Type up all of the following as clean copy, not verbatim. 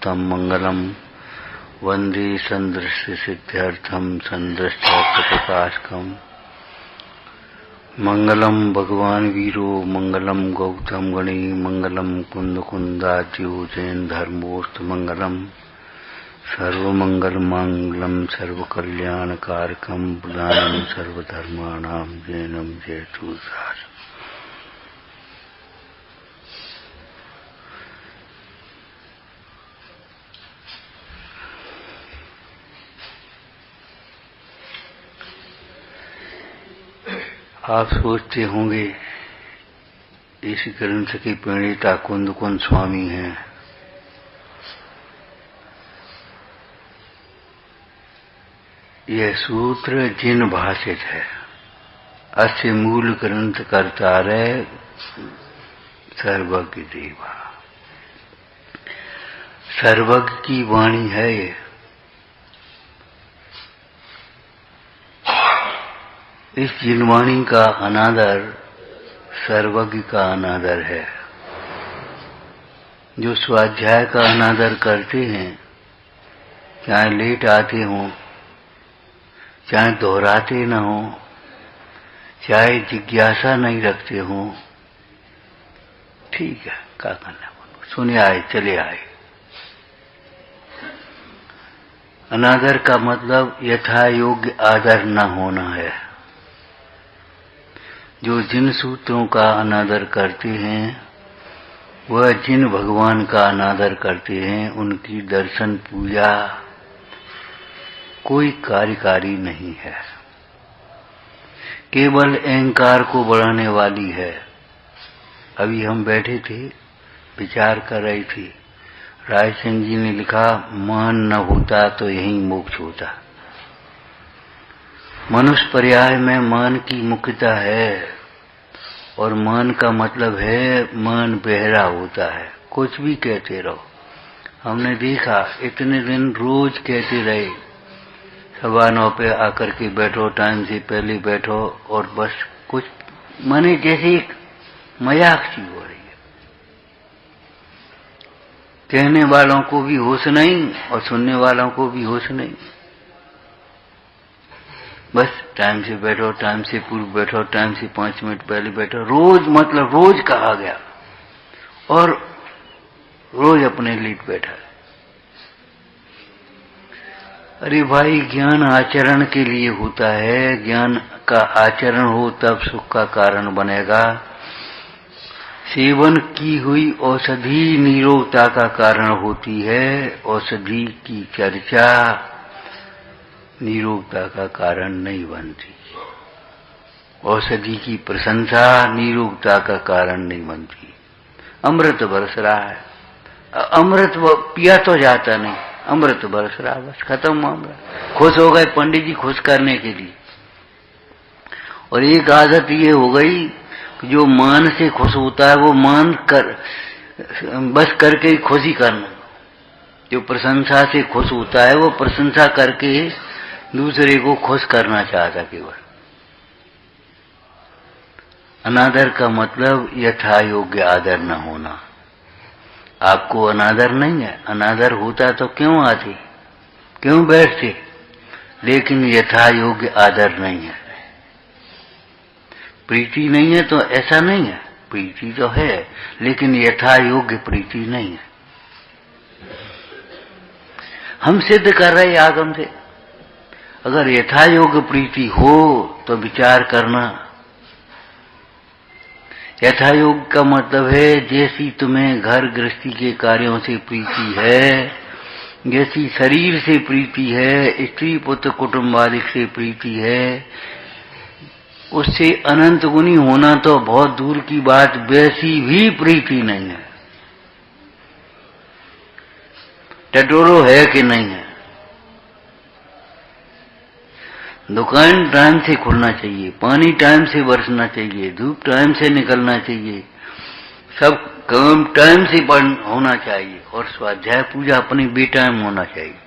तं मंगलम वंदे संदृश्य सिद्ध्यर्थम संदृष्टार्थप्रकाशकम् मंगलम भगवान वीरो मंगलम गौतम गणे मंगलम कुंद कुंदाद्यो जैन धर्मोस्त मंगलम सर्वमंगल मंगलम सर्वकल्याणकारकम प्रदानम सर्वधर्माणां जैनम जयतु सार। आप सोचते होंगे इस ग्रंथ के प्रणेता कुंद कुंद स्वामी हैं। यह सूत्र जिन भाषित है। अस्य मूल ग्रंथ कर्तारय सर्वज्ञ देवा। सर्वज्ञ की वाणी है ये। इस जिनवाणी का अनादर सर्वज्ञ का अनादर है। जो स्वाध्याय का अनादर करते हैं, चाहे लेट आते हों, चाहे दोहराते न हो, चाहे जिज्ञासा नहीं रखते हो, ठीक है, क्या करना, सुने आए चले आए। अनादर का मतलब यथा योग्य आदर न होना है। जो जिन सूत्रों का अनादर करते हैं, वह जिन भगवान का अनादर करते हैं, उनकी दर्शन पूजा कोई कार्यकारी नहीं है, केवल अहंकार को बढ़ाने वाली है। अभी हम बैठे थे, विचार कर रहे थे, राय सिंह जी ने लिखा, मान न होता तो यही मोक्ष होता। मनुष्य पर्याय में मान की मुख्यता है, और मान का मतलब है मन बहरा होता है। कुछ भी कहते रहो। हमने देखा इतने दिन रोज कहते रहे, 9:15 पे आकर के बैठो, टाइम से पहले बैठो, और बस कुछ माने जैसे एक मजाक सी हो रही है। कहने वालों को भी होश नहीं और सुनने वालों को भी होश नहीं। बस टाइम से बैठो, टाइम से पूर्व बैठो, टाइम से 5 मिनट पहले बैठो। रोज मतलब रोज कहा गया और रोज अपने लेट बैठा। अरे भाई, ज्ञान आचरण के लिए होता है। ज्ञान का आचरण हो तब सुख का कारण बनेगा। सेवन की हुई औषधि निरोगता का कारण होती है। औषधि की चर्चा निरोगता का कारण नहीं बनती। औषधि की प्रशंसा निरोगता का कारण नहीं बनती। अमृत बरस रहा है, अमृत पिया तो जाता नहीं, अमृत बरस रहा, बस खत्म मामला। खुश हो गए पंडित जी खुश करने के लिए। और एक आदत ये हो गई कि जो मान से खुश होता है वो मान कर बस करके ही खुशी करना। जो प्रशंसा से खुश होता है वो प्रशंसा करके दूसरे को खुश करना चाहता केवल। अनादर का मतलब यथा योग्य आदर न होना। आपको अनादर नहीं है, अनादर होता तो क्यों आते, क्यों बैठते, लेकिन यथा योग्य आदर नहीं है। प्रीति नहीं है तो ऐसा नहीं है, प्रीति तो है, लेकिन यथा योग्य प्रीति नहीं है। हम सिद्ध कर रहे आगम से। अगर यथा योग्य प्रीति हो तो विचार करना। यथा योग का मतलब है जैसी तुम्हें घर गृहस्थी के कार्यों से प्रीति है, जैसी शरीर से प्रीति है, स्त्री पुत्र कुटुंबादि से प्रीति है, उससे अनंत गुनी होना तो बहुत दूर की बात, वैसी भी प्रीति नहीं है। टटोरो है कि नहीं है। दुकान टाइम से खुलना चाहिए, पानी टाइम से बरसना चाहिए, धूप टाइम से निकलना चाहिए, सब काम टाइम से होना चाहिए, और स्वाध्याय पूजा अपनी बेटाइम होना चाहिए।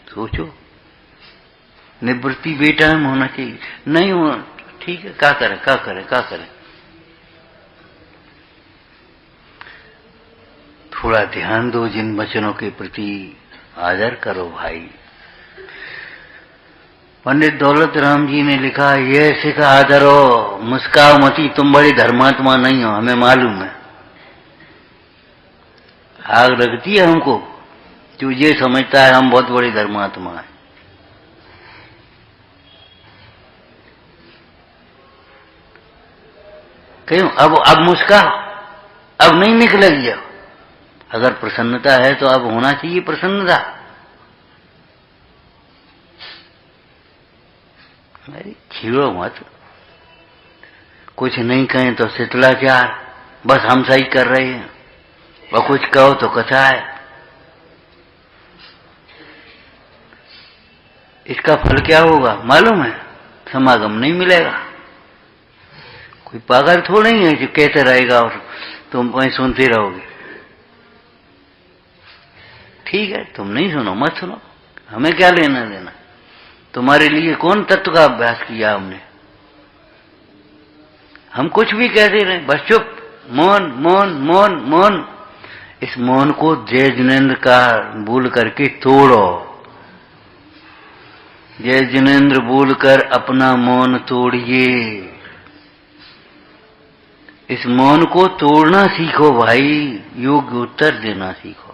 सोचो, निवृत्ति बेटाइम होना चाहिए। नहीं हो, ठीक है, क्या करें क्या करें क्या करें। थोड़ा ध्यान दो, जिन वचनों के प्रति आदर करो भाई। पंडित दौलत राम जी ने लिखा, ये सिखा आदरो, मुस्काओ मती, तुम बड़ी धर्मात्मा नहीं हो, हमें मालूम है। आग लगती है हमको, जो ये समझता है हम बहुत बड़ी धर्मात्मा है। क्यों? अब मुस्का, अब नहीं निकलेगी। अगर प्रसन्नता है तो अब होना चाहिए प्रसन्नता। अरे छीड़ो मत, कुछ नहीं कहें तो शिथिलाचार, बस हम सही कर रहे हैं, और कुछ कहो तो कथा है। इसका फल क्या होगा मालूम है? समागम नहीं मिलेगा। कोई पागल थोड़ा ही है जो कहते रहेगा और तुम वहीं सुनते रहोगे। ठीक है, तुम नहीं सुनो मत सुनो, हमें क्या लेना देना। तुम्हारे लिए कौन तत्व का अभ्यास किया हमने? हम कुछ भी कहते रहे, बस चुप, मौन मौन मौन मौन। इस मौन को जय जिनेन्द्र का बोल करके तोड़ो। जय जिनेन्द्र बोलकर अपना मौन तोड़िए। इस मौन को तोड़ना सीखो भाई, योग्य उत्तर देना सीखो।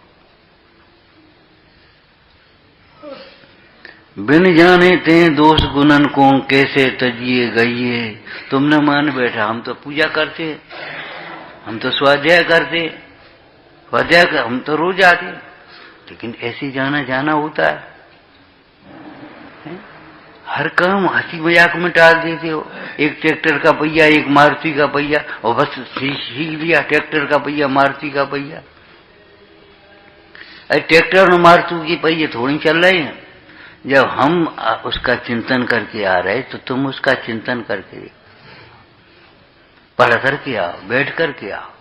बिन जाने ते दोष गुणन को कैसे तजिए गइए। तुमने मान बैठा, हम तो पूजा करते, हम तो स्वाध्याय करते, स्वाध्याय हम तो रोज आते, लेकिन ऐसे जाना होता है। हर काम हंसी मजाक में टाल देते हो। एक ट्रैक्टर का पहिया, एक मारुति का पहिया, और बस सीख लिया ट्रैक्टर का पहिया, मारुति का पहिया। अरे ट्रैक्टर और मारुति के पहिए थोड़ी चल रहे हैं। जब हम उसका चिंतन करके आ रहे, तो तुम उसका चिंतन करके पढ़ करके आओ, बैठ करके आओ,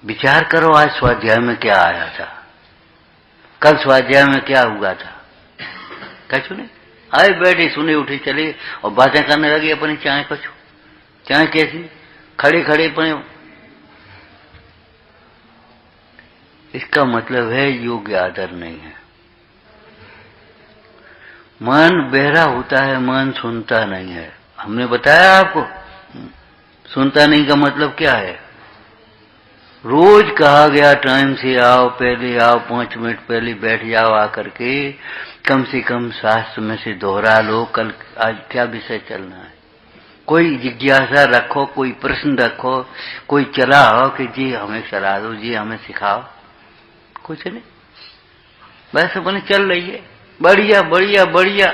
विचार करो आज स्वाध्याय में क्या आया था, कल स्वाध्याय में क्या हुआ था। क्या सुने? आए बैठे, सुने, उठे, चले और बातें करने लगे अपनी चाय कछू। चाय कैसी? खड़े खड़े पड़े। इसका मतलब है योग्य आदर नहीं है। मन बहरा होता है, मन सुनता नहीं है। हमने बताया आपको, सुनता नहीं का मतलब क्या है? रोज कहा गया टाइम से आओ, पहले आओ, 5 मिनट पहले बैठ जाओ, आकर के कम से कम शास्त्र में से दोहरा लो, कल आज क्या विषय चलना है। कोई जिज्ञासा रखो, कोई प्रश्न रखो, कोई चलाओ कि जी हमें चला दो, जी हमें सिखाओ। कुछ नहीं, बस अपने चल रही है, बढ़िया बढ़िया बढ़िया।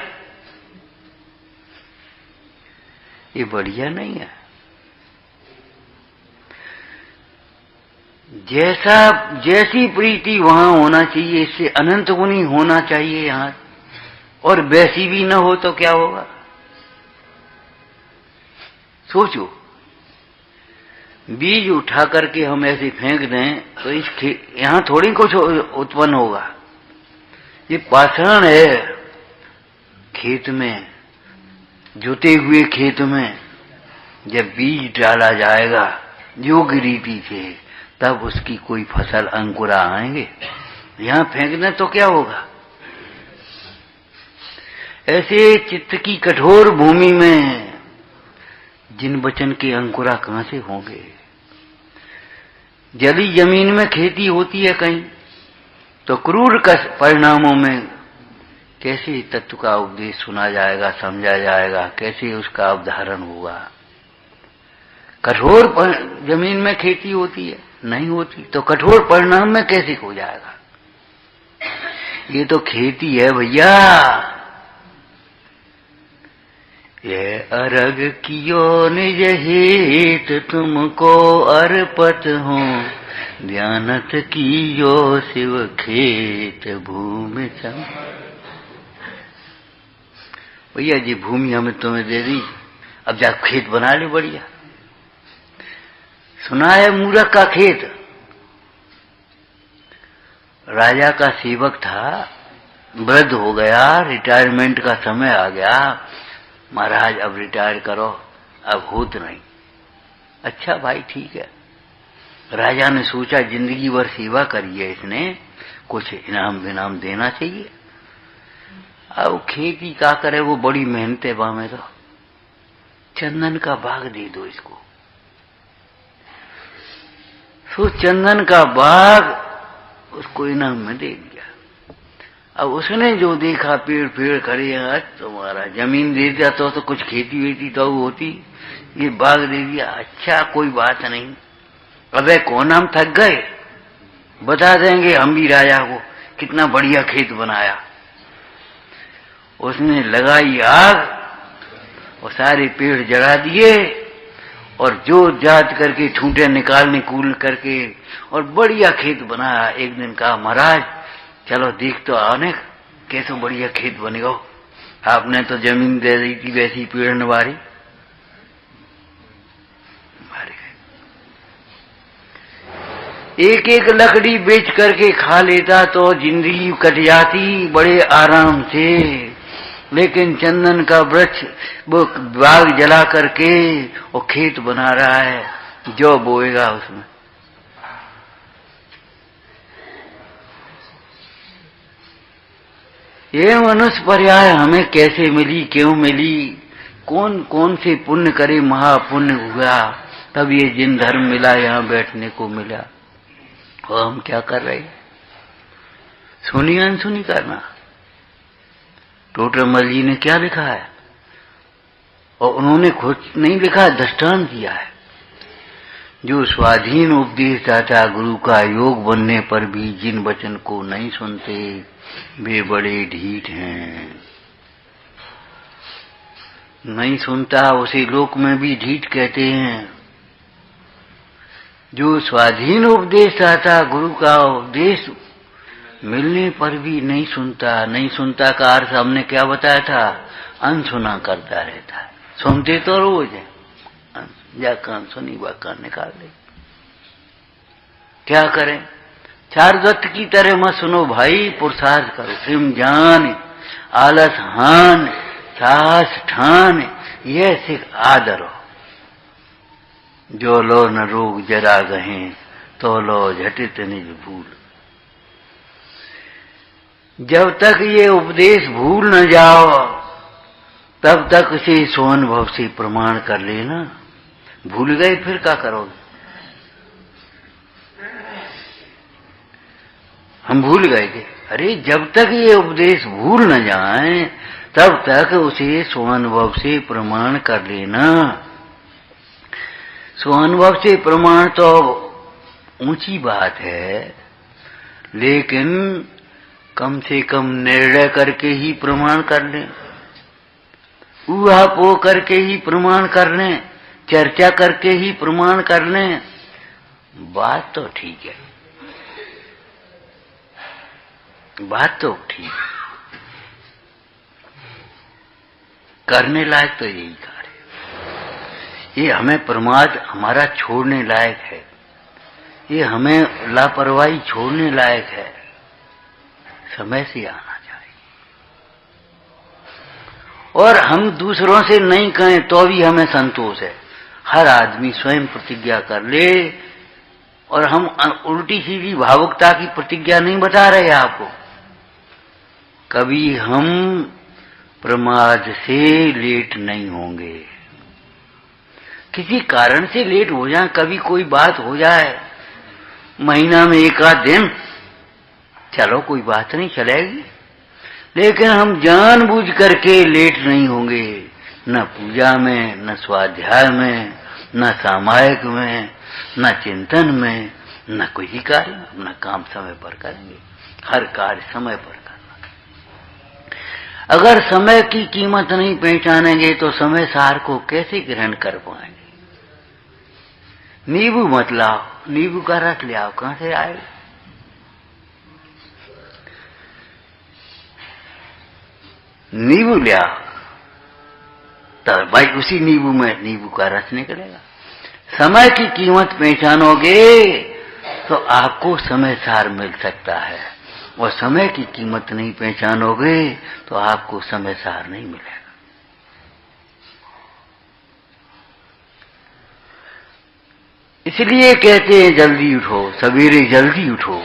ये बढ़िया नहीं है। जैसी प्रीति वहां होना चाहिए, इससे अनंत गुनी होना चाहिए यहां। और वैसी भी न हो तो क्या होगा? सोचो, बीज उठा करके हम ऐसे फेंक दें तो इस यहां थोड़ी कुछ उत्पन्न होगा। ये पाषाण है, खेत में, जुते हुए खेत में जब बीज डाला जाएगा योग्य रीति से, तब उसकी कोई फसल अंकुरा आएंगे। यहां फेंक दें तो क्या होगा? ऐसे चित्त की कठोर भूमि में जिन वचन के अंकुरा कहां से होंगे? जली जमीन में खेती होती है कहीं, तो क्रूर परिणामों में कैसे तत्व का उपदेश सुना जाएगा, समझा जाएगा, कैसे उसका अवधारण होगा? कठोर जमीन में खेती होती है, नहीं होती, तो कठोर परिणाम में कैसे हो जाएगा? ये तो खेती है भैया। ये अर्घ कियो निज हित, तुमको अर्पत हूँ, ध्यानत कियो शिव खेत भूमि सम। भैया जी भूमि हमें तुम्हें दे दी, अब जा खेत बना ले बढ़िया। सुना है मूरख का खेत। राजा का सेवक था, वृद्ध हो गया, रिटायरमेंट का समय आ गया। महाराज अब रिटायर करो, अब होत नहीं। अच्छा भाई ठीक है, राजा ने सोचा जिंदगी भर सेवा करी है इसने, कुछ इनाम विनाम देना चाहिए। अब खेती क्या करे, वो बड़ी मेहनत है वहां में, तो चंदन का बाग दे दो इसको। तो चंदन का बाग उसको इनाम में दे दिया। अब उसने जो देखा पेड़ पेड़ खड़े हैं, तुम्हारा जमीन दे दिया तो कुछ खेती वेती तो होती, ये बाग दे दिया, अच्छा कोई बात नहीं। अबे कौन हम थक गए, बता देंगे हम भी राजा को कितना बढ़िया खेत बनाया। उसने लगाई आग और सारे पेड़ जला दिए और जोत जात करके ठूंठे निकालने कूल करके और बढ़िया खेत बनाया। एक दिन कहा महाराज चलो देख तो आने कैसे बढ़िया खेत बनेगा, आपने तो जमीन दे दी थी वैसी पेड़ नवारी। एक एक लकड़ी बेच करके खा लेता तो जिंदगी कट जाती बड़े आराम से, लेकिन चंदन का वृक्ष वो बाग जला करके वो खेत बना रहा है, जो बोएगा उसमें। ये मनुष्य पर्याय हमें कैसे मिली, क्यों मिली, कौन कौन से पुण्य करे महापुण्य हुआ तब ये जिन धर्म मिला, यहाँ बैठने को मिला। और हम क्या कर रहे, सुनी अनसुनी करना। टोटरमल जी ने क्या लिखा है, और उन्होंने खुद नहीं लिखा, दृष्टांत दिया है। जो स्वाधीन उपदेश दाता गुरु का योग बनने पर भी जिन वचन को नहीं सुनते वे बड़े ढीठ हैं। नहीं सुनता उसे लोक में भी ढीठ कहते हैं। जो स्वाधीन उपदेश दाता गुरु का उपदेश मिलने पर भी नहीं सुनता, नहीं सुनता का अर्थ हमने क्या बताया था, अनसुना करता रहता है। सुनते तो रोज है, या कान सुनी व कान निकाल ले। क्या करें, चार दत्त की तरह मत सुनो भाई, पुरुषार्थ करो, प्रेम जान, आलस हान, साहस ठान, यह सिख आदर हो। जो लो न रोग जरा गहे तो लो झटित निज भूल। जब तक ये उपदेश भूल न जाओ तब तक इसे स्वानुभव से प्रमाण कर लेना। भूल गए फिर क्या करोगे, हम भूल गए थे। अरे जब तक ये उपदेश भूल न जाए तब तक उसे स्वानुभव से प्रमाण कर लेना। स्वानुभव से प्रमाण तो ऊंची बात है, लेकिन कम से कम निर्णय करके ही प्रमाण कर लें, ऊहापोह करके ही प्रमाण कर लें, चर्चा करके ही प्रमाण कर लें, बात तो ठीक है, बात तो ठीक है। करने लायक तो यही कार्य, ये हमें प्रमाद हमारा छोड़ने लायक है, ये हमें लापरवाही छोड़ने लायक है। समय से आना चाहिए। और हम दूसरों से नहीं कहें तो भी हमें संतोष है। हर आदमी स्वयं प्रतिज्ञा कर ले, और हम उल्टी सीधी भावुकता की प्रतिज्ञा नहीं बता रहे आपको। कभी हम प्रमाद से लेट नहीं होंगे, किसी कारण से लेट हो जाए, कभी कोई बात हो जाए, महीना में एक आध दिन, चलो कोई बात नहीं चलेगी, लेकिन हम जानबूझ करके लेट नहीं होंगे। न पूजा में, न स्वाध्याय में, न सामायिक में, न चिंतन में, न कोई कार्य। अपना काम समय पर करेंगे, हर कार्य समय पर करना। अगर समय की कीमत नहीं पहचानेंगे तो समय सार को कैसे ग्रहण कर पाएंगे। नींबू मत लाओ, नींबू का रस ले आओ, कहां से आएगा। नींबू ले आओ तो भाई उसी नींबू में नींबू का रस निकलेगा। समय की कीमत पहचानोगे तो आपको समय सार मिल सकता है, और समय की कीमत नहीं पहचानोगे तो आपको समय सार नहीं मिलेगा। इसलिए कहते हैं जल्दी उठो, सवेरे जल्दी उठो,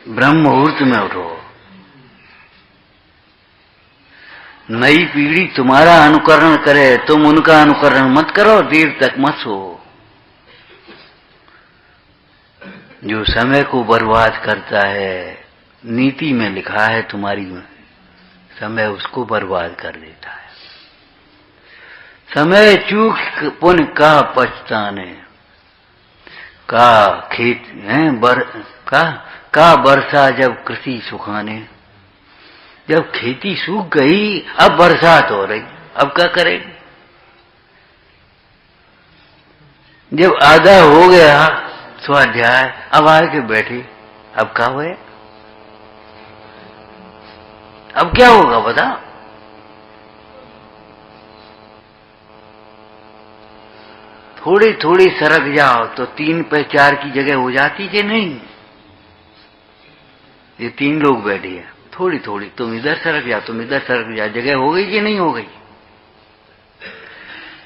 ब्रह्म मुहूर्त में उठो। नई पीढ़ी तुम्हारा अनुकरण करे, तुम उनका अनुकरण मत करो, देर तक मत सो। जो समय को बर्बाद करता है, नीति में लिखा है तुम्हारी में, समय उसको बर्बाद कर देता है। समय चूक पुण्य का पछताने का खेत है का वर्षा जब कृषि सुखाने। जब खेती सूख गई, अब बरसात हो रही, अब क्या करें? जब आधा हो गया स्वाध्याय, अब आके बैठे, अब क्या हुआ? अब क्या होगा बता? थोड़ी थोड़ी सरक जाओ तो 3 पे 4 की जगह हो जाती कि नहीं? ये 3 लोग बैठे हैं, थोड़ी थोड़ी तुम इधर सरक जाओ, तुम इधर सरक जाओ, जगह हो गई कि नहीं हो गई?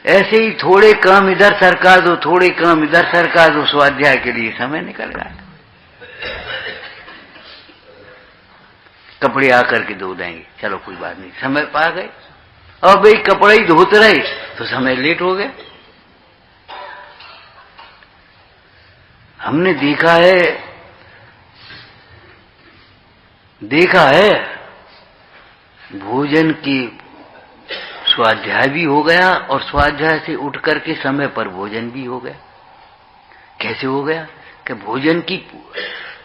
ऐसे ही थोड़े काम इधर सरका दो, थोड़े काम इधर सरका दो, स्वाध्याय के लिए समय निकल गया। कपड़े आकर के धो देंगे, चलो कोई बात नहीं, समय पा गए। और भाई कपड़े ही धोते रहे तो समय लेट हो गया। हमने देखा है भोजन की स्वाध्याय भी हो गया और स्वाध्याय से उठ करके समय पर भोजन भी हो गया। कैसे हो गया? कि भोजन की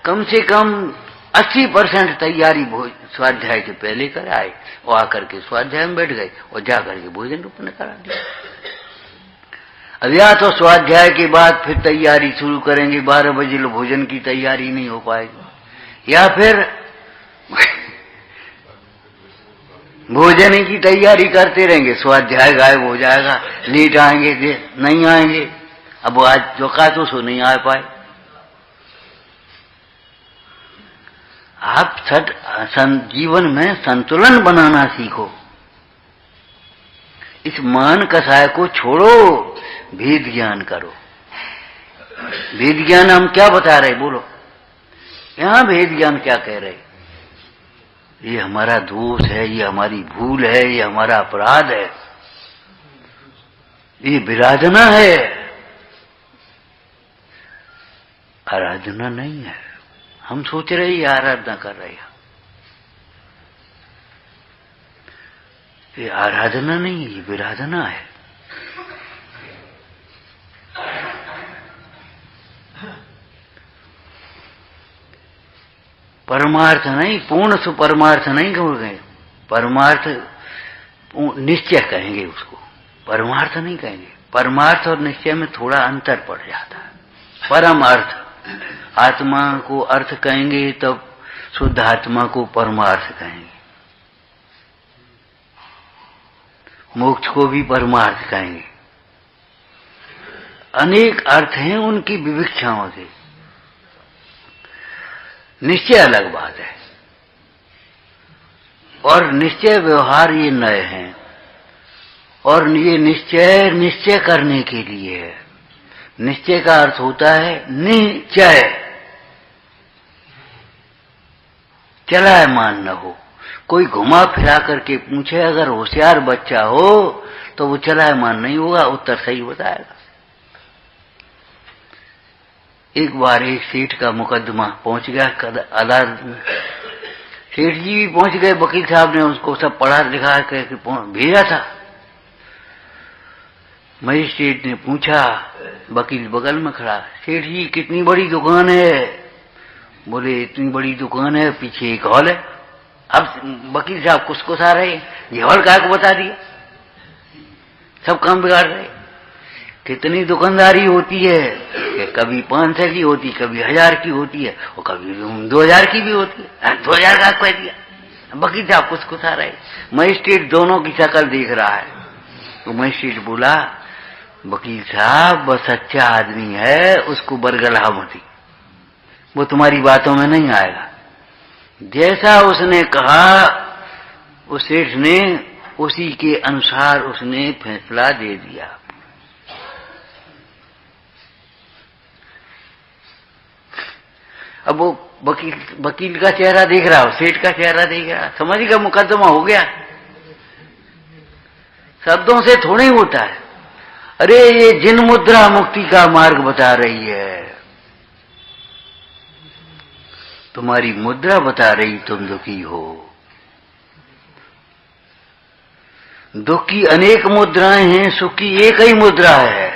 कम से कम 80% तैयारी स्वाध्याय से पहले कराए और आकर के स्वाध्याय में बैठ गए और जाकर के भोजन रूप में करा दिया। अब या तो स्वाध्याय के बाद फिर तैयारी शुरू करेंगे, 12 बजे लो भोजन की तैयारी नहीं हो पाएगी, या फिर भोजन की तैयारी करते रहेंगे, स्वाध्याय गायब हो जाएगा, लेट आएंगे, नहीं आएंगे। अब आज जो कहा तो सो नहीं आ पाए। आप जीवन में संतुलन बनाना सीखो। इस मान कसाय को छोड़ो, भेद ज्ञान करो। भेद ज्ञान हम क्या बता रहे, बोलो? यहां भेद ज्ञान क्या कह रहे? ये हमारा दोष है, ये हमारी भूल है, ये हमारा अपराध है, ये विराधना है, आराधना नहीं है। हम सोच रहे ये आराधना कर रहे हैं, ये आराधना नहीं, ये विराधना है। परमार्थ नहीं, पूर्ण सुपरमार्थ नहीं कहेंगे, परमार्थ निश्चय कहेंगे उसको, परमार्थ नहीं कहेंगे। परमार्थ और निश्चय में थोड़ा अंतर पड़ जाता है। परम अर्थ आत्मा को अर्थ कहेंगे, तब शुद्ध आत्मा को परमार्थ कहेंगे, मोक्ष को भी परमार्थ कहेंगे। अनेक अर्थ हैं उनकी विविक्षाओं से। निश्चय अलग बात है, और निश्चय व्यवहार ये नए हैं, और ये निश्चय करने के लिए है। निश्चय का अर्थ होता है निश्चय, चलायमान न हो। कोई घुमा फिरा करके पूछे, अगर होशियार बच्चा हो तो वो चलायमान नहीं होगा, उत्तर सही बताएगा। एक बार एक सेठ का मुकदमा पहुंच गया अदालत में। सेठ जी भी पहुंच गए, वकील साहब ने उसको सब पढ़ा लिखा के भेजा था। मजिस्ट्रेट ने पूछा, वकील बगल में खड़ा, सेठ जी कितनी बड़ी दुकान है? बोले इतनी बड़ी दुकान है, पीछे एक हॉल है। अब वकील साहब कुछ आ रहे, ये हॉल का को बता दिया, सब काम बिगाड़ रहे। कितनी दुकानदारी होती है कि कभी 500 की होती, कभी 1000 की होती है, और कभी 2000 की भी होती है। 2000 का कह दिया, वकील साहब कुछ आ रहे। मजिस्ट्रेट दोनों की शक्ल देख रहा है। तो मजिस्ट्रेट बोला, वकील साहब बस अच्छा आदमी है, उसको बरगला मत, वो तुम्हारी बातों में नहीं आएगा। जैसा उसने कहा, उस सेठ ने उसी के अनुसार उसने फैसला दे दिया। अब वो वकील का चेहरा देख रहा हो, सेठ का चेहरा देख रहा, समझ गया मुकदमा हो गया। शब्दों से थोड़े होता है। अरे ये जिन मुद्रा मुक्ति का मार्ग बता रही है, तुम्हारी मुद्रा बता रही तुम दुखी हो। दुख की अनेक मुद्राएं हैं, सुख की एक ही मुद्रा है।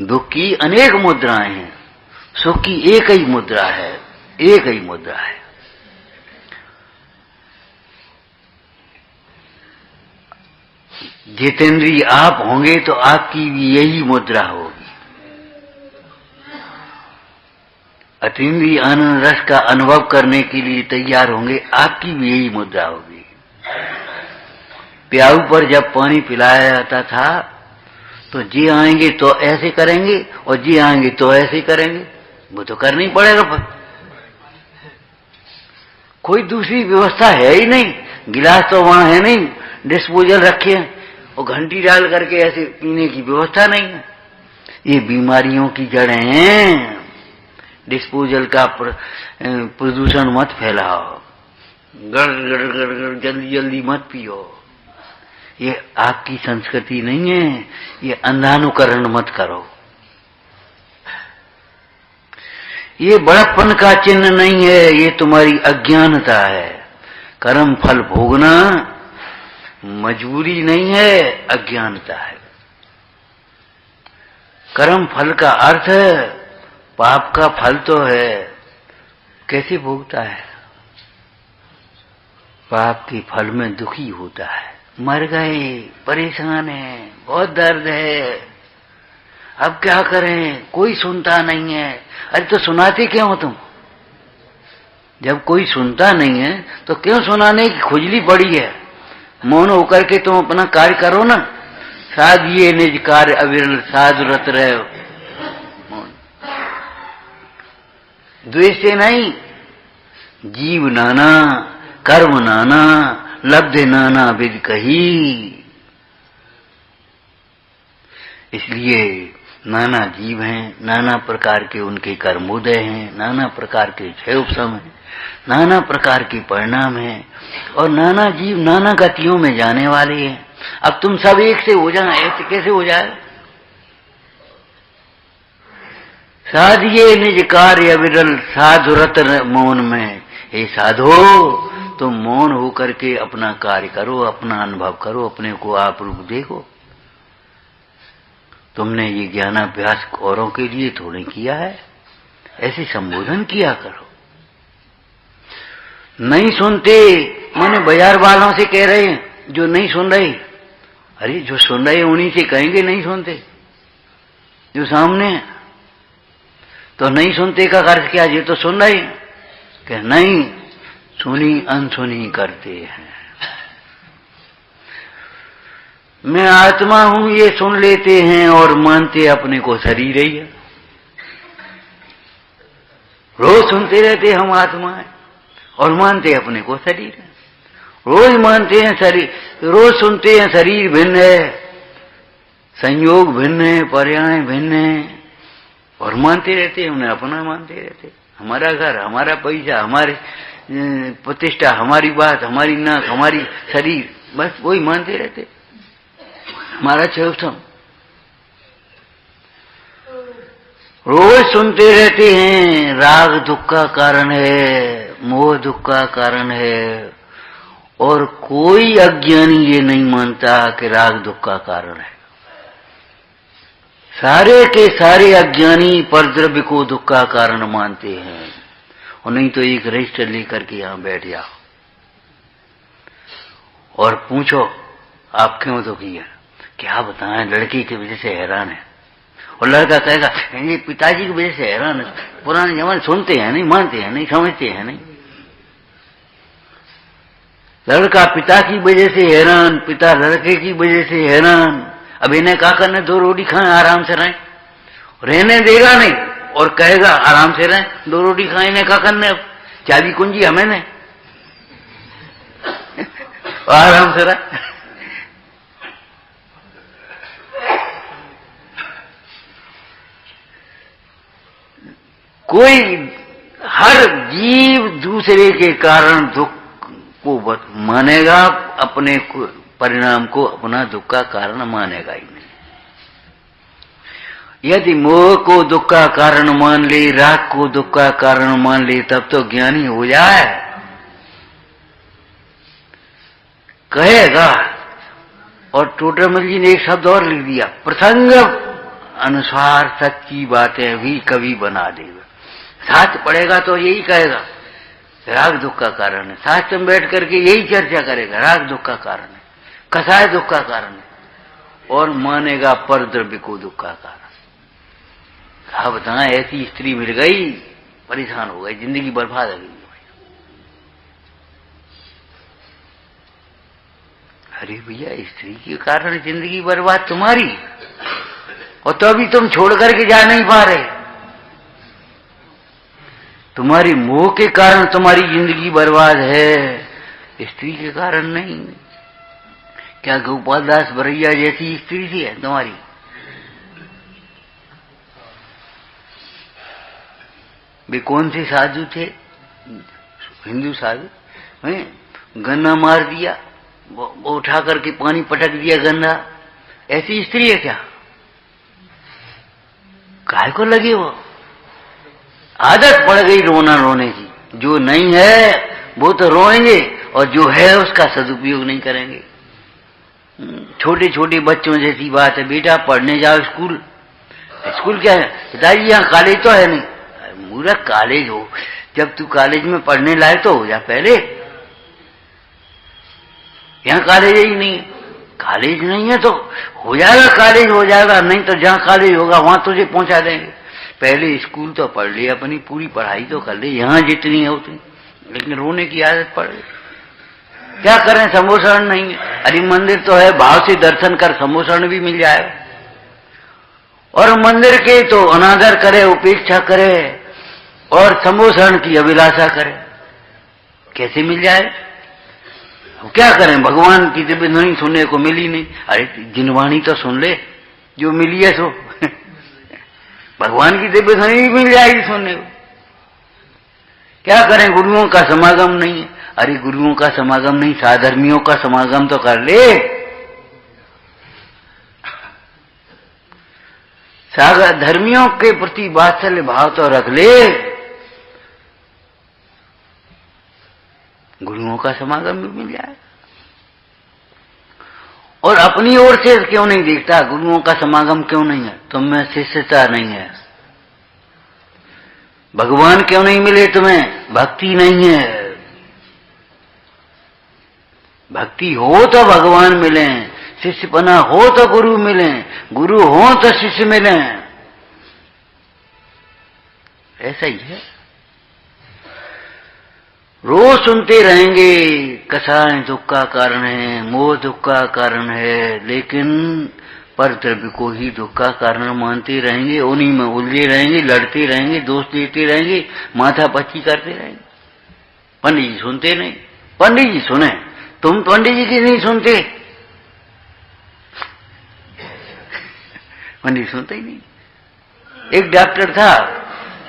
दुख की अनेक मुद्राएं हैं, सुख की एक ही मुद्रा है, एक ही मुद्रा है। जितेंद्रिय आप होंगे तो आपकी भी यही मुद्रा होगी। अतीन्द्रिय आनंद रस का अनुभव करने के लिए तैयार होंगे, आपकी भी यही मुद्रा होगी। प्याऊ पर जब पानी पिलाया जाता था तो जी आएंगे तो ऐसे करेंगे और जी आएंगे तो ऐसे करेंगे, वो तो करना ही पड़ेगा। पर कोई दूसरी व्यवस्था है ही नहीं। गिलास तो वहां है नहीं, डिस्पोजल रखे हैं और घंटी डाल करके ऐसे पीने की व्यवस्था नहीं है। ये बीमारियों की जड़ें हैं। डिस्पोजल का प्रदूषण मत फैलाओ, गड़ गड़ गड़ गड़ जल्दी जल्दी मत पियो, ये आपकी संस्कृति नहीं है। ये अंधानुकरण मत करो। ये बड़प्पन का चिन्ह नहीं है, ये तुम्हारी अज्ञानता है। कर्म फल भोगना मजबूरी नहीं है, अज्ञानता है। कर्म फल का अर्थ है, पाप का फल तो है, कैसे भोगता है? पाप के फल में दुखी होता है। मर गए, परेशान है, बहुत दर्द है, अब क्या करें, कोई सुनता नहीं है। अरे तो सुनाते क्यों हो तुम? जब कोई सुनता नहीं है तो क्यों सुनाने की खुजली पड़ी है? मौन होकर के तुम अपना कार्य करो ना। साधिए निज कार्य अविरल साधु रत रहे। द्वेष से नहीं, जीव नाना कर्म नाना लब्धे नाना विद कही। इसलिए नाना जीव हैं, नाना प्रकार के उनके कर्मोदय हैं, नाना प्रकार के क्षय उपशम हैं, नाना प्रकार के परिणाम हैं और नाना जीव नाना गतियों में जाने वाले हैं। अब तुम सब एक से हो जाए, ऐसे कैसे हो जाए? साधिए निज कार्य विरल साधुरत मौन में। हे साधो, तुम मौन होकर के अपना कार्य करो, अपना अनुभव करो, अपने को आप रूप देखो। तुमने ये ज्ञानाभ्यास औरों के लिए थोड़े किया है, ऐसे संबोधन किया करो। नहीं सुनते माने बाजार वालों से कह रहे हैं जो नहीं सुन रहे। अरे जो सुन रहे उन्हीं से कहेंगे नहीं सुनते, जो सामने है। तो नहीं सुनते का अर्थ क्या? ये तो सुन रहे हैं कि नहीं, सुनी अनसुनी करते हैं। मैं आत्मा हूं ये सुन लेते हैं और मानते अपने को शरीर ही है। रोज सुनते रहते हम आत्मा है और मानते अपने को शरीर है। रोज मानते हैं शरीर, रोज सुनते हैं शरीर भिन्न है, संयोग भिन्न है, पर्याय भिन्न है और मानते रहते हैं, उन्हें अपना मानते रहते। हमारा घर, हमारा पैसा, हमारी प्रतिष्ठा, हमारी बात, हमारी नाक, हमारी शरीर, बस वही मानते रहते। हमारा चौथम रोज सुनते रहते हैं राग दुख का कारण है, मोह दुख का कारण है और कोई अज्ञानी ये नहीं मानता कि राग दुख का कारण है। सारे के सारे अज्ञानी परद्रव्य को दुख का कारण मानते हैं। और नहीं तो एक रजिस्टर लेकर के यहां बैठ जाओ और पूछो आप क्यों दुखी है? क्या बताएं, लड़की की वजह से हैरान है। और लड़का कहेगा ये पिताजी की वजह से हैरान है। पुराने जमाने सुनते हैं नहीं, मानते हैं नहीं, समझते हैं नहीं। लड़का पिता की वजह से हैरान, पिता लड़के की वजह से हैरान। अब इन्हें क्या करने, दो रोटी खाएं, आराम से रहें। रहने देगा नहीं और कहेगा आराम से रहें, दो रोटी खाएं, इन्हें क्या करने? अब चाबी कुंजी हमें ने आराम से रहे। कोई हर जीव दूसरे के कारण दुख को मानेगा, अपने परिणाम को अपना दुख का कारण मानेगा ही नहीं। यदि मोह को दुख का कारण मान ले, राग को दुख का कारण मान ले, तब तो ज्ञानी हो जाए। कहेगा, और टोटरमल जी ने एक शब्द और लिख दिया, प्रसंग अनुसार सच्ची बातें भी कभी बना देगा। साथ पढ़ेगा तो यही कहेगा राग दुख का कारण है, साथ में बैठ करके यही चर्चा करेगा राग दुख का कारण है, कसाय दुख का कारण है, और मानेगा पर द्रव्य को दुख का कारण। कहा बताना, ऐसी स्त्री मिल गई, परेशान हो गई, जिंदगी बर्बाद हो गई। अरे भैया, स्त्री के कारण जिंदगी बर्बाद तुम्हारी, और तो अभी तुम छोड़ करके जा नहीं पा रहे। तुम्हारी मोह के कारण तुम्हारी जिंदगी बर्बाद है, स्त्री के कारण नहीं। क्या गोपाल दास बरैया जैसी स्त्री थी है तुम्हारी? वे कौन से साधु थे? हिंदू साधु हैं, गन्ना मार दिया, वो उठा करके पानी पटक दिया गन्ना। ऐसी स्त्री है क्या? काहे को लगी वो? आदत पड़ गई रोना रोने की। जो नहीं है वो तो रोएंगे, और जो है उसका सदुपयोग नहीं करेंगे। छोटे छोटे बच्चों जैसी बात है, बेटा पढ़ने जाओ स्कूल। स्कूल क्या है? पिताजी यहाँ कॉलेज तो है नहीं। पूरा कॉलेज हो, जब तू कॉलेज में पढ़ने लायक तो हो जा पहले। यहाँ कॉलेज ही नहीं, कॉलेज नहीं है तो हो जाएगा, कॉलेज हो जाएगा, नहीं तो जहाँ कॉलेज होगा वहां तुझे पहुंचा देंगे। पहले स्कूल तो पढ़ ले, अपनी पूरी पढ़ाई तो कर ले, यहाँ जितनी है उतनी। लेकिन रोने की आदत पड़ गई, क्या करें, सम्मोषण नहीं है। अरे मंदिर तो है, भाव से दर्शन कर, सम्मोषण भी मिल जाएगा। और मंदिर के तो अनादर करे, उपेक्षा करे, और सम्मोषण की अभिलाषा करे, कैसे मिल जाए? अब क्या करें, भगवान की दिव्य ध्वनि सुनने को मिली नहीं। अरे जिनवाणी तो सुन ले जो मिली है, सो भगवान की दिव्य ध्वनि भी मिल जाएगी सुनने को। क्या करें, गुरुओं का समागम नहीं है। अरे गुरुओं का समागम नहीं, साधर्मियों का समागम तो कर ले। धर्मियों के प्रति वात्सल्य भाव तो रख ले। गुरुओं का समागम भी मिल जाए। और अपनी ओर से क्यों नहीं देखता, गुरुओं का समागम क्यों नहीं है? तुम में शिष्यता नहीं है। भगवान क्यों नहीं मिले तुम्हें? भक्ति नहीं है। भक्ति हो तो भगवान मिले, शिष्यपना हो तो गुरु मिले, गुरु हो तो शिष्य मिले। ऐसा ही है। रोज सुनते रहेंगे कसाय दुख का कारण है, मोह दुख का कारण है, लेकिन पर द्रव्य को ही दुख का कारण मानते रहेंगे, उन्हीं में उलझे रहेंगे, लड़ते रहेंगे, दोष देते रहेंगे, माथा पच्ची करते रहेंगे। पंडित जी सुनते नहीं। पंडित जी सुने, तुम पंडित जी की नहीं सुनते। पंडित सुनते ही नहीं। एक डॉक्टर था,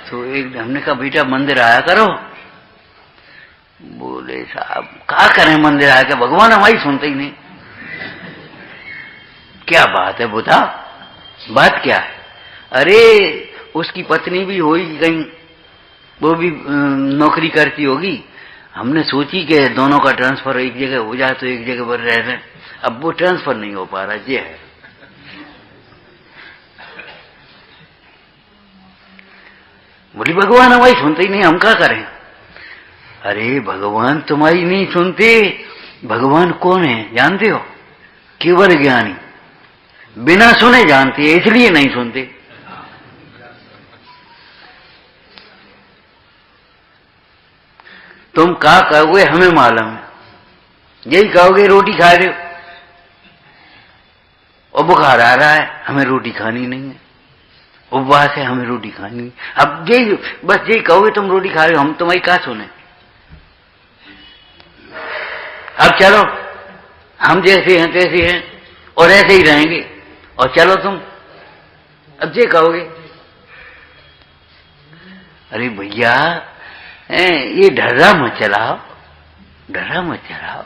तो एक हमने कहा बेटा मंदिर आया करो। बोले साहब क्या करें मंदिर आके, भगवान हमारी सुनते ही नहीं। क्या बात है बता, बात क्या है? अरे उसकी पत्नी भी होगी कहीं, वो भी नौकरी करती होगी। हमने सोची कि दोनों का ट्रांसफर एक जगह हो जाए तो एक जगह पर रह रहे, अब वो ट्रांसफर नहीं हो पा रहा। ये है। बोली भगवान हमारी सुनते ही नहीं, हम क्या करें? अरे भगवान तुम्हारी नहीं सुनते। भगवान कौन है जानते हो? केवल ज्ञानी, बिना सुने जानते हैं, इसलिए नहीं सुनते। तुम क्या कहोगे हमें मालूम है। यही कहोगे रोटी खा रहे हो और बुखार आ रहा है, हमें रोटी खानी नहीं है, उपवास है, हमें रोटी खानी नहीं। अब यही बस यही कहोगे तुम रोटी खा रहे हो, हम तुम्हारी क्या सुने? अब चलो हम जैसे हैं तैसे हैं और ऐसे ही रहेंगे, और चलो तुम अब ये कहोगे। अरे भैया ये ढर्रा मत चलाओ, ढर्रा मत चलाओ।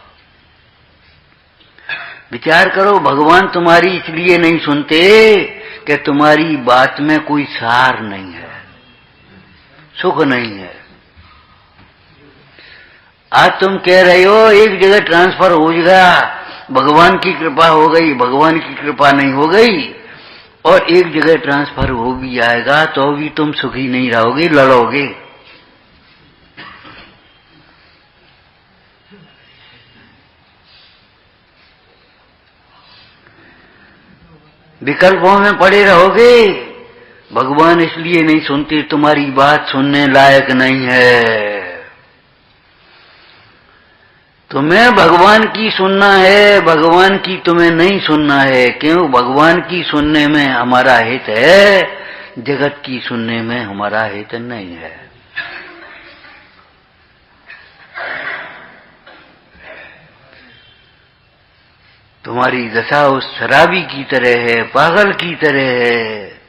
विचार करो, भगवान तुम्हारी इसलिए नहीं सुनते कि तुम्हारी बात में कोई सार नहीं है, सुख नहीं है। आज तुम कह रहे हो एक जगह ट्रांसफर हो गया, भगवान की कृपा हो गई, भगवान की कृपा नहीं हो गई, और एक जगह ट्रांसफर हो भी जाएगा तो भी तुम सुखी नहीं रहोगे, लड़ोगे। विकल्पों में पड़े रहोगे। भगवान इसलिए नहीं सुनते, तुम्हारी बात सुनने लायक नहीं है। तुम्हें भगवान की सुनना है, भगवान की तुम्हें नहीं सुनना है। क्यों? भगवान की सुनने में हमारा हित है, जगत की सुनने में हमारा हित नहीं है। तुम्हारी दशा उस शराबी की तरह है, पागल की तरह है,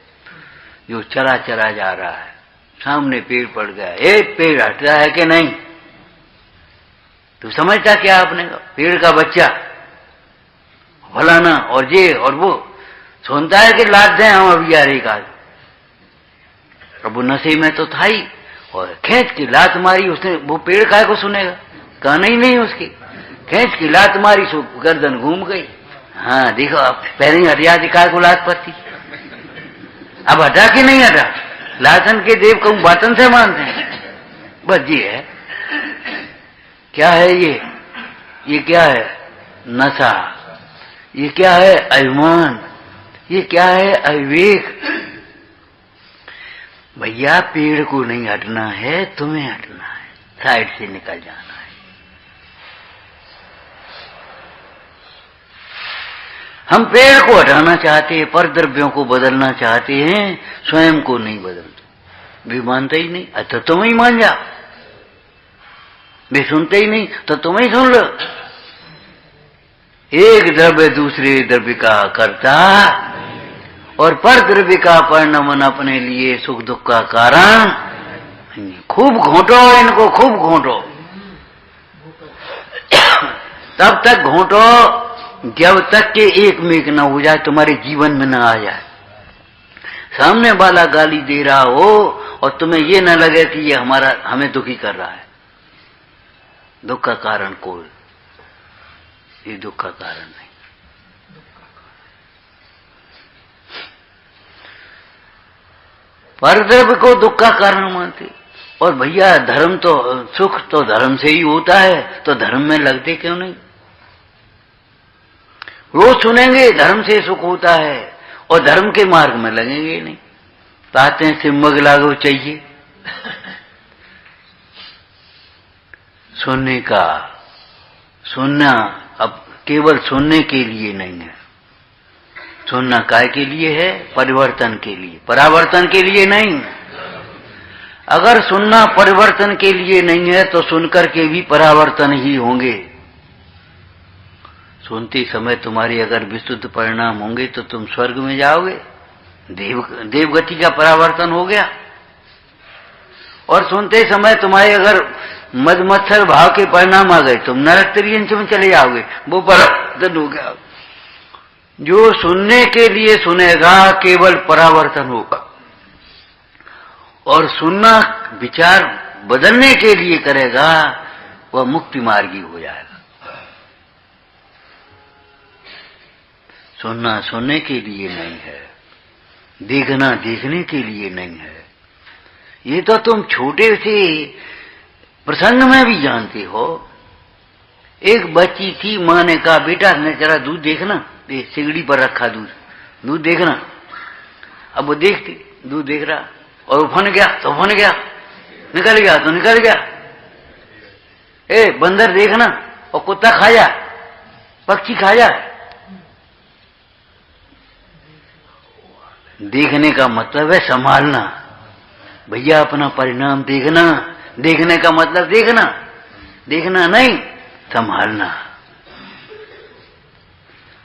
जो चला चला जा रहा है। सामने पेड़ पड़ गया, एक पेड़ हटता है कि नहीं? तो समझता क्या आपने? पेड़ का बच्चा फलाना और ये और वो, सुनता है कि लाद दें हम अभी यार एक आज। अब वो नशे में तो था ही, और खींच की लात मारी उसने। वो पेड़ काय को सुनेगा? कान ही नहीं उसकी। खींच की लात मारी, सो गर्दन घूम गई। हाँ देखो, अब पहले ही हटिया थी, काय को लात पड़ती। अब हटा कि नहीं हटा? लातन के देव कहूं बातन से मानते हैं। बस ये है। क्या है ये क्या है? नशा। ये क्या है? अभिमान। ये क्या है? अविवेक। भैया पेड़ को नहीं हटना है, तुम्हें हटना है, साइड से निकल जाना है। हम पेड़ को हटाना चाहते हैं, पर द्रव्यों को बदलना चाहते हैं, स्वयं को नहीं बदलते। वे मानते ही नहीं। अच्छा तुम ही मान जाओ। वे सुनते ही नहीं तो तुम ही सुन लो। एक द्रव्य दूसरे द्रव्य का करता, और पर द्रव्य का परिणमन अपने लिए सुख दुख का कारण। खूब घोंटो इनको, खूब घोंटो। तब तक घोंटो जब तक के एक मेघ न हो जाए, तुम्हारे जीवन में न आ जाए। सामने वाला गाली दे रहा हो और तुम्हें ये न लगे कि ये हमें दुखी कर रहा है। दुख का कारण कोई, ये दुख का कारण नहीं। परद्रव्य को दुख का कारण मानते। और भैया धर्म तो, सुख तो धर्म से ही होता है, तो धर्म में लगते क्यों नहीं? रोज सुनेंगे धर्म से सुख होता है, और धर्म के मार्ग में लगेंगे नहीं। कहते हैं सिमग लागो चाहिए। सुनने का, सुनना अब केवल सुनने के लिए नहीं है। सुनना काय के लिए है? परिवर्तन के लिए, परावर्तन के लिए नहीं। अगर सुनना परिवर्तन के लिए नहीं है तो सुनकर के भी परावर्तन ही होंगे। सुनते समय तुम्हारे अगर विशुद्ध परिणाम होंगे तो तुम स्वर्ग में जाओगे, देवगति का परावर्तन हो गया। और सुनते समय तुम्हारे अगर मद मत्सर भाव के परिणाम आ गए, तुम नरक तिर्यंच में चले जाओगे, वो परावर्तन हो गया। जो सुनने के लिए सुनेगा केवल परावर्तन होगा, और सुनना विचार बदलने के लिए करेगा वह मुक्ति मार्गी हो जाएगा। सुनना सुनने के लिए नहीं है, देखना देखने के लिए नहीं है। ये तो तुम छोटे से प्रसंग में भी जानते हो। एक बच्ची थी, माँ ने कहा बेटा ने जरा दूध देखना, सिगड़ी पर रखा दूध देखना। अब वो देखती, दूध देख रहा, और उफन गया तो उफन गया, निकल गया तो निकल गया। बंदर देखना, और कुत्ता खा जा, पक्षी खा जा। देखने का मतलब है संभालना। भैया अपना परिणाम देखना। देखने का मतलब देखना नहीं, संभालना,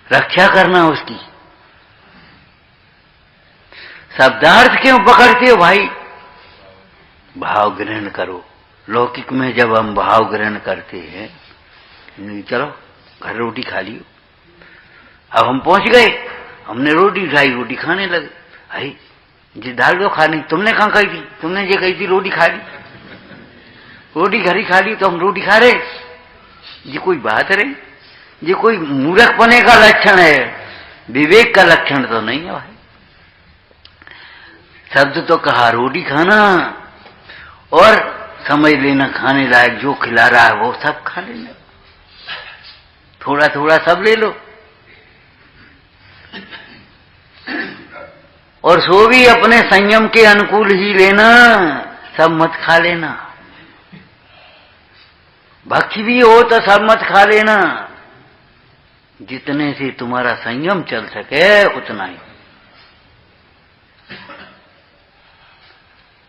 रक्षा करना उसकी। शब्दार्थ क्यों पकड़ते हो भाई? भाव ग्रहण करो। लौकिक में जब हम भाव ग्रहण करते हैं, चलो घर रोटी खा लियो, अब हम पहुंच गए, हमने रोटी उठाई, रोटी खाने लगे, अरे जी दाल दो खानी, तुमने कहाँ खाई थी, तुमने ये कही थी रोटी खा ली, रोटी घर ही खा ली तो हम रोटी खा रहे, ये कोई बात रही? ये कोई मूर्खपने का लक्षण है, विवेक का लक्षण तो नहीं है भाई। शब्द तो कहा रोटी खाना, और समझ लेना खाने लायक जो खिला रहा है वो सब खा लेना, थोड़ा थोड़ा सब ले लो, और सो भी अपने संयम के अनुकूल ही लेना, सब मत खा लेना। भक्ति भी हो तो सब मत खा लेना, जितने से तुम्हारा संयम चल सके उतना ही।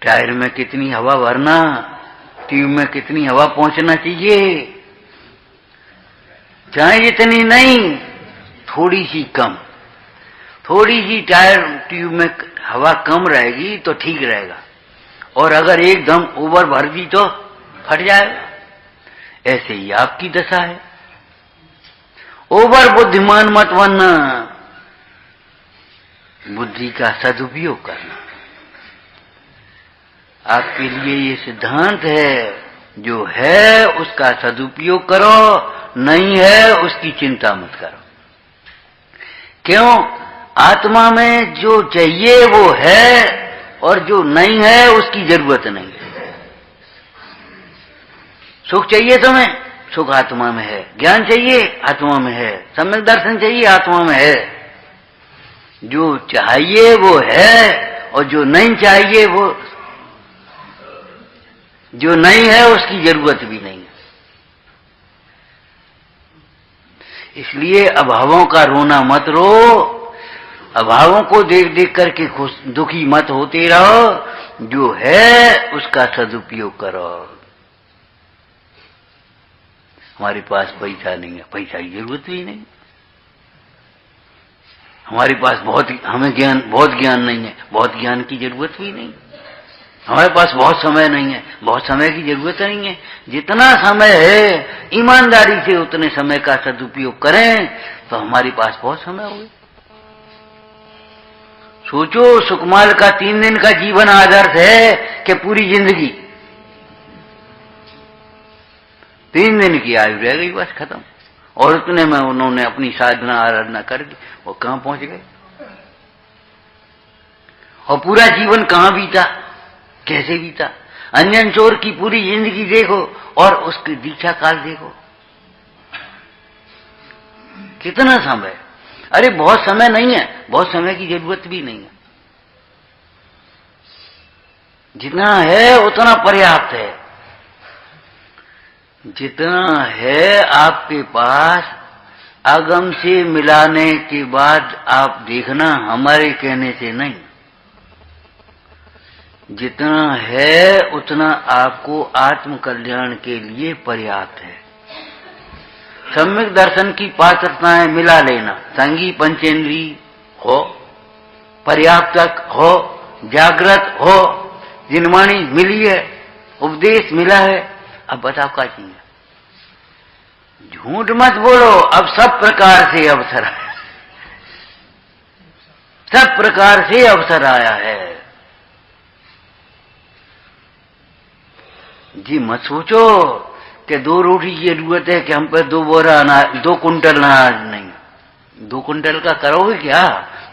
टायर में कितनी हवा भरना, ट्यूब में कितनी हवा पहुंचना चाहिए, चाहे इतनी नहीं, थोड़ी सी कम, थोड़ी सी टायर ट्यूब में हवा कम रहेगी तो ठीक रहेगा, और अगर एकदम ओवर भर दी तो फट जाएगा। ऐसे ही आपकी दशा है, ओवर बुद्धिमान मत बनना, बुद्धि का सदुपयोग करना। आपके लिए ये सिद्धांत है, जो है उसका सदुपयोग करो, नहीं है उसकी चिंता मत करो। क्यों? आत्मा में जो चाहिए वो है, और जो नहीं है उसकी जरूरत नहीं है। सुख चाहिए तुम्हें, सुख आत्मा में है, ज्ञान चाहिए आत्मा में है, सम्यक दर्शन चाहिए आत्मा में है। जो चाहिए वो है, और जो नहीं चाहिए वो, जो नहीं है उसकी जरूरत भी नहीं है। इसलिए अभावों का रोना मत रो, अभावों को देख देख करके खुश दुखी मत होते रहो, जो है उसका सदुपयोग करो। हमारे पास पैसा नहीं है, पैसा की जरूरत भी नहीं। हमारे पास हमें बहुत ज्ञान नहीं है, बहुत ज्ञान की जरूरत भी नहीं। हमारे पास बहुत समय नहीं है, बहुत समय की जरूरत नहीं है। जितना समय है ईमानदारी से उतने समय का सदुपयोग करें तो हमारे पास बहुत समय होगा। सोचो, सुकमाल का 3 दिन का जीवन आदर्श है कि पूरी जिंदगी? 3 दिन की आयु रह गई, बस खत्म। और उतने में उन्होंने अपनी साधना आराधना कर दी, वो कहां पहुंच गए? और पूरा जीवन कहां बीता, कैसे बीता? अंजन चोर की पूरी जिंदगी देखो और उसकी दीक्षा काल देखो, कितना समय। अरे बहुत समय नहीं है, बहुत समय की जरूरत भी नहीं है। जितना है उतना पर्याप्त है। जितना है आपके पास, आगम से मिलाने के बाद आप देखना, हमारे कहने से नहीं। जितना है उतना आपको आत्म कल्याण के लिए पर्याप्त है। सम्यक दर्शन की पात्रताएं मिला लेना, संगी पंचेंद्री हो, पर्याप्तक हो, जागृत हो, जिनवाणी मिली है, उपदेश मिला है, अब बताओ क्या चाहिए? झूठ मत बोलो, अब सब प्रकार से अवसर है, सब प्रकार से अवसर आया है। जी मत सोचो कि 2 रोटी की जरूरत है कि हम पर 2 बोरा अनाज, 2 कुंटल अनाज नहीं। 2 कुंटल का करोगे क्या?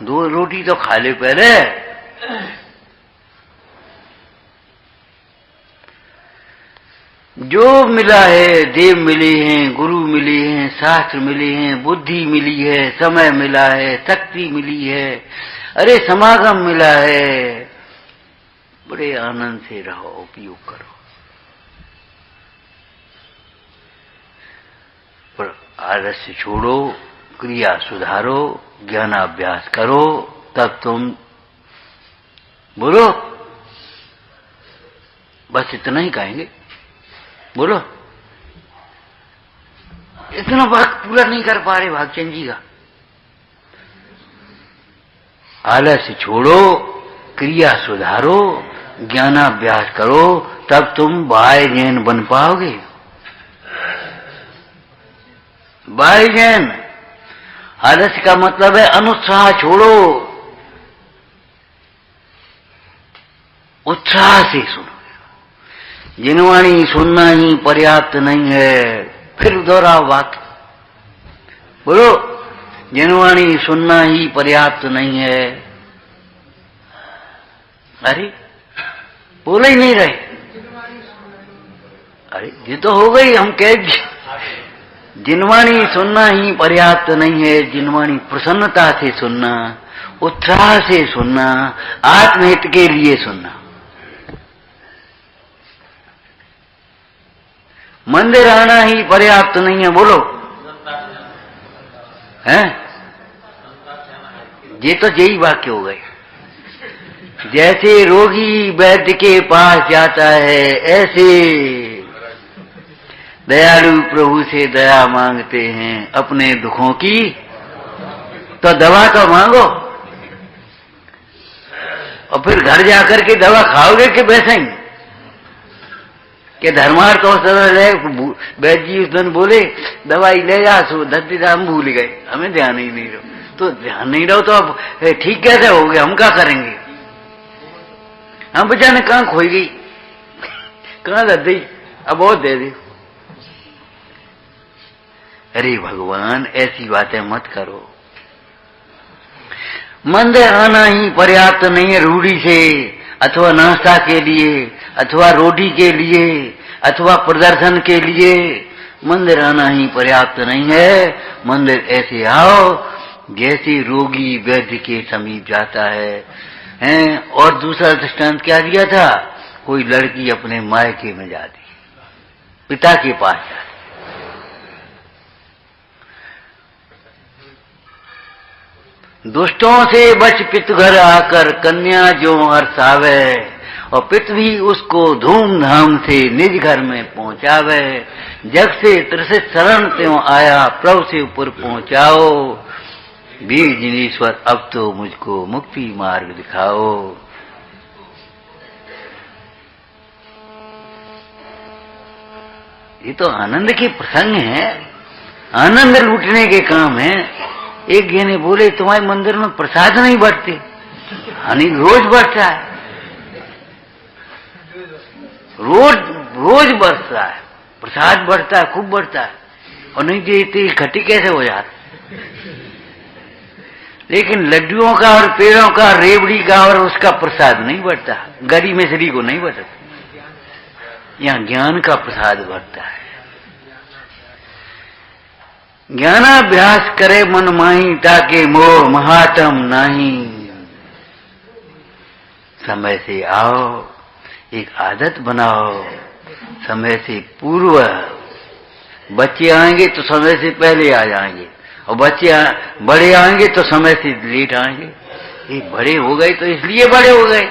2 रोटी तो खा ले पहले। जो मिला है, देव मिले हैं, गुरु मिले हैं, शास्त्र मिले हैं, बुद्धि मिली है, समय मिला है, शक्ति मिली है, अरे समागम मिला है, बड़े आनंद से रहो, उपयोग करो। पर आलस्य छोड़ो, क्रिया सुधारो, ज्ञानाभ्यास करो, तब तुम बोलो। बस इतना ही कहेंगे, बोलो। इतना वक्त पूरा नहीं कर पा रहे भागचंद जी का। आलस्य छोड़ो, क्रिया सुधारो, ज्ञानाभ्यास करो, तब तुम बाह्य ज्ञान बन पाओगे। बाह्य ज्ञान, आलस्य का मतलब है अनुत्साह छोड़ो, उत्साह से सुनो। जिनवाणी सुनना ही पर्याप्त नहीं है, फिर दोहराओ बात, बोलो, जिनवाणी सुनना ही पर्याप्त नहीं है। अरे बोले ही नहीं रहे, अरे ये तो हो गई, हम कह जिनवाणी सुनना ही पर्याप्त नहीं है। जिनवाणी प्रसन्नता से सुनना, उत्साह से सुनना, आत्महित के लिए सुनना। मंदिर आना ही पर्याप्त नहीं है, बोलो, हैं? ये तो यही वाक्य हो गए। जैसे रोगी वैद्य के पास जाता है, ऐसे दयालु प्रभु से दया मांगते हैं अपने दुखों की। तो दवा तो मांगो, और फिर घर जाकर के दवा खाओगे कि वैसे ही कि धर्मार्थ औषध ले। वैद्य जी उस दिन बोले दवाई ले जा, सो धरती हम भूल गए, हमें ध्यान ही नहीं रहो। तो ध्यान नहीं रहो तो अब ठीक कैसे हो गया, हम क्या करेंगे? हम बेचारे कहाँ खोई गई, कहाँ दे दी, अब बहुत दे दी। अरे भगवान, ऐसी बातें मत करो। मंदिर आना ही पर्याप्त नहीं है रूढ़ी से, अथवा नाश्ता के लिए, अथवा रोटी के लिए, अथवा प्रदर्शन के लिए। मंदिर आना ही पर्याप्त नहीं है। मंदिर ऐसे आओ जैसे रोगी वैद्य के समीप जाता है, हैं? और दूसरा दृष्टांत क्या दिया था? कोई लड़की अपने मायके में जाती, पिता के पास जाती। दुष्टों से बच पित घर आकर, कन्या जो हर्षावे, और पित भी उसको धूमधाम से निज घर में पहुंचावे। जग से त्रसित शरण त्यों आया, प्रभु से ऊपर पहुंचाओ। वीर जिनेश्वर, अब तो मुझको मुक्ति मार्ग दिखाओ। ये तो आनंद के प्रसंग है, आनंद लूटने के काम है। एक जने बोले तुम्हारे मंदिर में प्रसाद नहीं बढ़ते, हानि रोज बढ़ता है, रोज बढ़ता है, प्रसाद बढ़ता है, खूब बढ़ता है। और नहीं तो इतनी इकट्ठी कैसे हो जाती? लेकिन लड्डुओं का और पेड़ों का, रेवड़ी का और उसका प्रसाद नहीं बढ़ता, गरी मिश्री को नहीं बढ़ता। यहाँ ज्ञान का प्रसाद बढ़ता है। ज्ञानाभ्यास करे मन माही, ताके मोह महात्म नहीं। समय से आओ, एक आदत बनाओ, समय से पूर्व। बच्चे आएंगे तो समय से पहले आ जाएंगे, और बच्चे बड़े आएंगे तो समय से लेट आएंगे। ये बड़े हो गए तो इसलिए बड़े हो गए।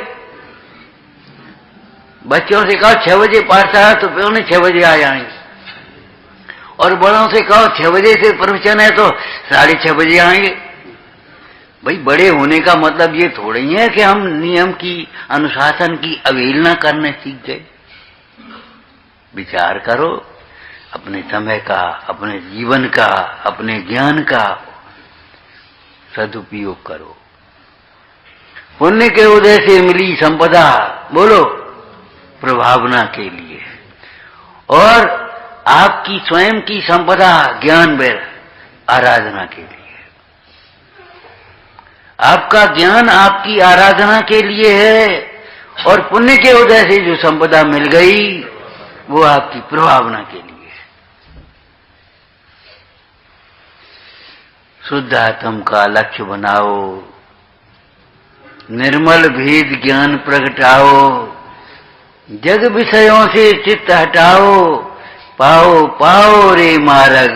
बच्चों से कहो 6 बजे पाठशाला, तो पौने 6 बजे आ जाएंगे। और बड़ों से कहो 6 बजे से प्रवचन है, तो 6:30 बजे आएंगे। भाई, बड़े होने का मतलब ये थोड़ा ही है कि हम नियम की, अनुशासन की अवहेलना करने सीख गए। विचार करो, अपने समय का, अपने जीवन का, अपने ज्ञान का सदुपयोग करो। पुण्य के उदय से मिली संपदा, बोलो, प्रभावना के लिए। और आपकी स्वयं की संपदा ज्ञान वैर, आराधना के लिए। आपका ज्ञान आपकी आराधना के लिए है, और पुण्य के उदय से जो संपदा मिल गई वो आपकी प्रभावना के लिए है। शुद्ध आत्म का लक्ष्य बनाओ, निर्मल भेद ज्ञान प्रगटाओ, जग विषयों से चित्त हटाओ, पाओ पाओ रे मार्ग,